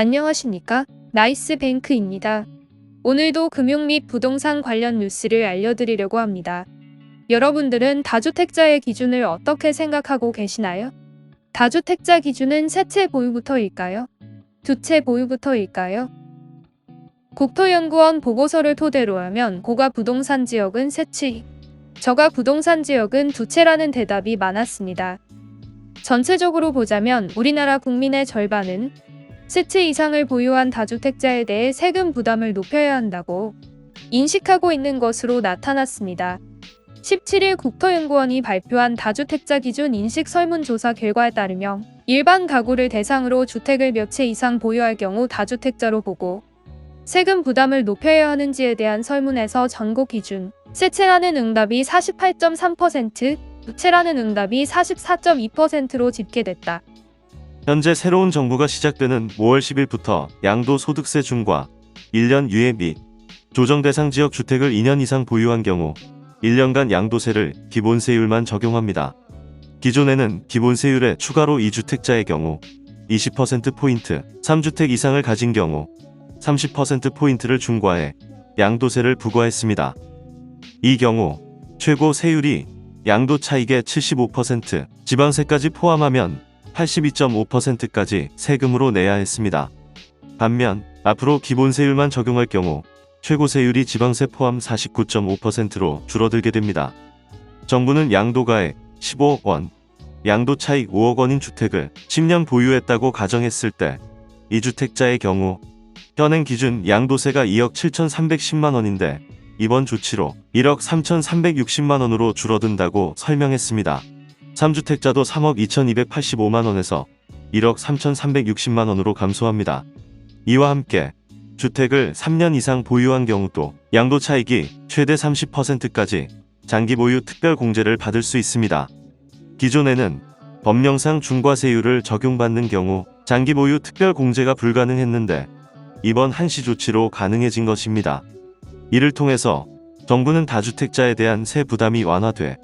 안녕하십니까? 나이스뱅크입니다. 오늘도 금융 및 부동산 관련 뉴스를 알려드리려고 합니다. 여러분들은 다주택자의 기준을 어떻게 생각하고 계시나요? 다주택자 기준은 세 채 보유부터일까요? 두 채 보유부터일까요? 국토연구원 보고서를 토대로 하면 고가 부동산 지역은 세 채, 저가 부동산 지역은 두 채라는 대답이 많았습니다. 전체적으로 보자면 우리나라 국민의 절반은 세 채 이상을 보유한 다주택자에 대해 세금 부담을 높여야 한다고 인식하고 있는 것으로 나타났습니다. 17일 국토연구원이 발표한 다주택자 기준 인식 설문조사 결과에 따르면 일반 가구를 대상으로 주택을 몇 채 이상 보유할 경우 다주택자로 보고 세금 부담을 높여야 하는지에 대한 설문에서 전국 기준 세 채라는 응답이 48.3%, 두 채라는 응답이 44.2%로 집계됐다. 현재 새로운 정부가 시작되는 5월 10일부터 양도소득세 중과 1년 유예 및 조정 대상 지역 주택을 2년 이상 보유한 경우 1년간 양도세를 기본세율만 적용합니다. 기존에는 기본세율에 추가로 2주택자의 경우 20%포인트, 3주택 이상을 가진 경우 30%포인트를 중과해 양도세를 부과했습니다. 이 경우 최고 세율이 양도 차익의 75%, 지방세까지 포함하면 82.5%까지 세금으로 내야 했습니다. 반면 앞으로 기본세율만 적용할 경우 최고 세율이 지방세 포함 49.5%로 줄어들게 됩니다. 정부는 양도가액 15억 원, 양도 차익 5억 원인 주택을 10년 보유했다고 가정했을 때 2주택자의 경우 현행 기준 양도세가 2억 7,310만 원인데 이번 조치로 1억 3,360만 원으로 줄어든다고 설명했습니다. 3주택자도 3억 2,285만 원에서 1억 3,360만 원으로 감소합니다. 이와 함께 주택을 3년 이상 보유한 경우도 양도 차익이 최대 30%까지 장기 보유 특별공제를 받을 수 있습니다. 기존에는 법령상 중과세율을 적용받는 경우 장기 보유 특별공제가 불가능했는데 이번 한시 조치로 가능해진 것입니다. 이를 통해서 정부는 다주택자에 대한 세 부담이 완화돼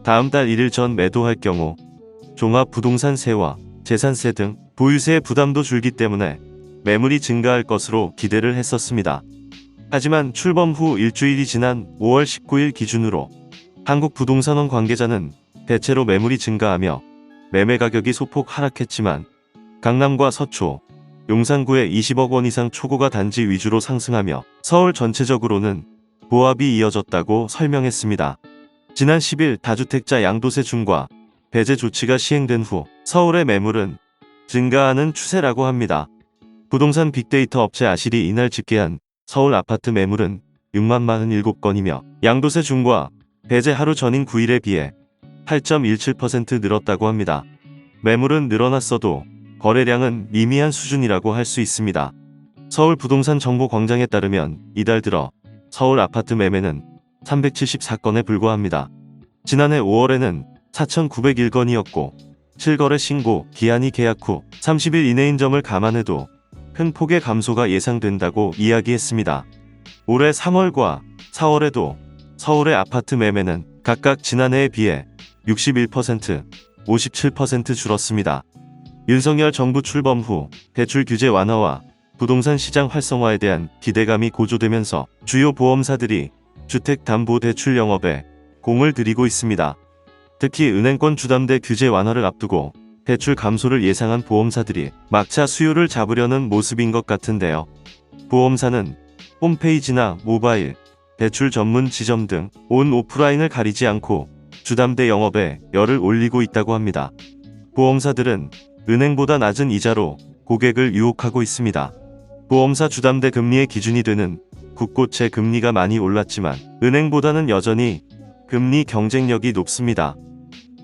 다음 달 1일 전 매도할 경우 종합부동산세와 재산세 등 보유세 부담도 줄기 때문에 매물이 증가할 것으로 기대를 했었습니다. 하지만 출범 후 일주일이 지난 5월 19일 기준으로 한국부동산원 관계자는 대체로 매물이 증가하며 매매 가격이 소폭 하락했지만 강남과 서초, 용산구에 20억 원 이상 초고가 단지 위주로 상승하며 서울 전체적으로는 보합이 이어졌다고 설명했습니다. 지난 10일 다주택자 양도세 중과 배제 조치가 시행된 후 서울의 매물은 증가하는 추세라고 합니다. 부동산 빅데이터 업체 아실이 이날 집계한 서울 아파트 매물은 6만 47건이며 양도세 중과 배제 하루 전인 9일에 비해 8.17% 늘었다고 합니다. 매물은 늘어났어도 거래량은 미미한 수준이라고 할 수 있습니다. 서울 부동산 정보광장에 따르면 이달 들어 서울 아파트 매매는 374건에 불과합니다. 지난해 5월에는 4,901건이었고 실거래 신고 기한이 계약 후 30일 이내인 점을 감안해도 큰 폭의 감소가 예상된다고 이야기했습니다. 올해 3월과 4월에도 서울의 아파트 매매는 각각 지난해에 비해 61%, 57% 줄었습니다. 윤석열 정부 출범 후 대출 규제 완화와 부동산 시장 활성화에 대한 기대감이 고조되면서 주요 보험사들이 주택담보대출 영업에 공을 들이고 있습니다. 특히 은행권 주담대 규제 완화를 앞두고 대출 감소를 예상한 보험사들이 막차 수요를 잡으려는 모습인 것 같은데요. 보험사는 홈페이지나 모바일, 대출 전문 지점 등 온 오프라인을 가리지 않고 주담대 영업에 열을 올리고 있다고 합니다. 보험사들은 은행보다 낮은 이자로 고객을 유혹하고 있습니다. 보험사 주담대 금리의 기준이 되는 국고채 금리가 많이 올랐지만 은행보다는 여전히 금리 경쟁력이 높습니다.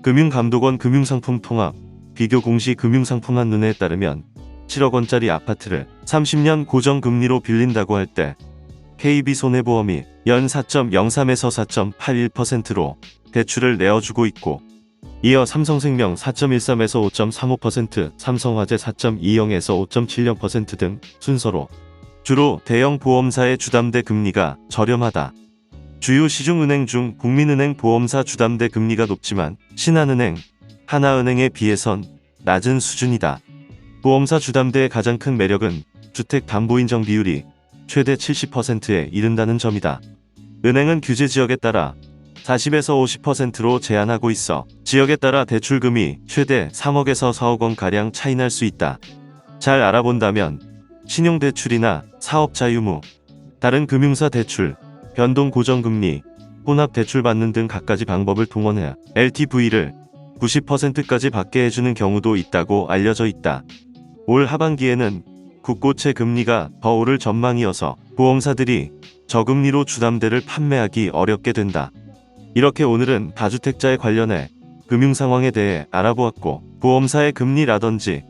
금융감독원 금융상품통합 비교공시 금융상품 한눈에 따르면 7억 원짜리 아파트를 30년 고정금리로 빌린다고 할 때 KB손해보험이 연 4.03에서 4.81%로 대출을 내어주고 있고 이어 삼성생명 4.13에서 5.35%, 삼성화재 4.20에서 5.70% 등 순서로 주로 대형 보험사의 주담대 금리가 저렴하다. 주요 시중은행 중 국민은행 보험사 주담대 금리가 높지만 신한은행, 하나은행에 비해선 낮은 수준이다. 보험사 주담대의 가장 큰 매력은 주택담보인정 비율이 최대 70%에 이른다는 점이다. 은행은 규제 지역에 따라 40에서 50%로 제한하고 있어 지역에 따라 대출금이 최대 3억에서 4억 원 가량 차이 날 수 있다. 잘 알아본다면 신용대출이나 사업자 유무, 다른 금융사 대출, 변동 고정금리, 혼합 대출 받는 등 갖가지 방법을 동원해 LTV를 90%까지 받게 해주는 경우도 있다고 알려져 있다. 올 하반기에는 국고채 금리가 더 오를 전망이어서 보험사들이 저금리로 주담대를 판매하기 어렵게 된다. 이렇게 오늘은 다주택자에 관련해 금융 상황에 대해 알아보았고 보험사의 금리라든지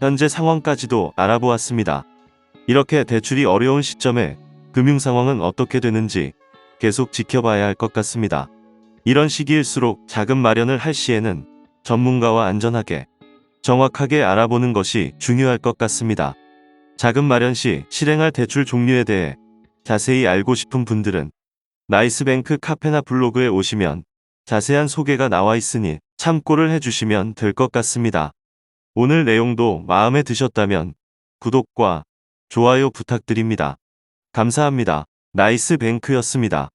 현재 상황까지도 알아보았습니다. 이렇게 대출이 어려운 시점에 금융 상황은 어떻게 되는지 계속 지켜봐야 할 것 같습니다. 이런 시기일수록 자금 마련을 할 시에는 전문가와 안전하게 정확하게 알아보는 것이 중요할 것 같습니다. 자금 마련 시 실행할 대출 종류에 대해 자세히 알고 싶은 분들은 나이스뱅크 카페나 블로그에 오시면 자세한 소개가 나와 있으니 참고를 해주시면 될 것 같습니다. 오늘 내용도 마음에 드셨다면 구독과 좋아요 부탁드립니다. 감사합니다. 나이스뱅크였습니다.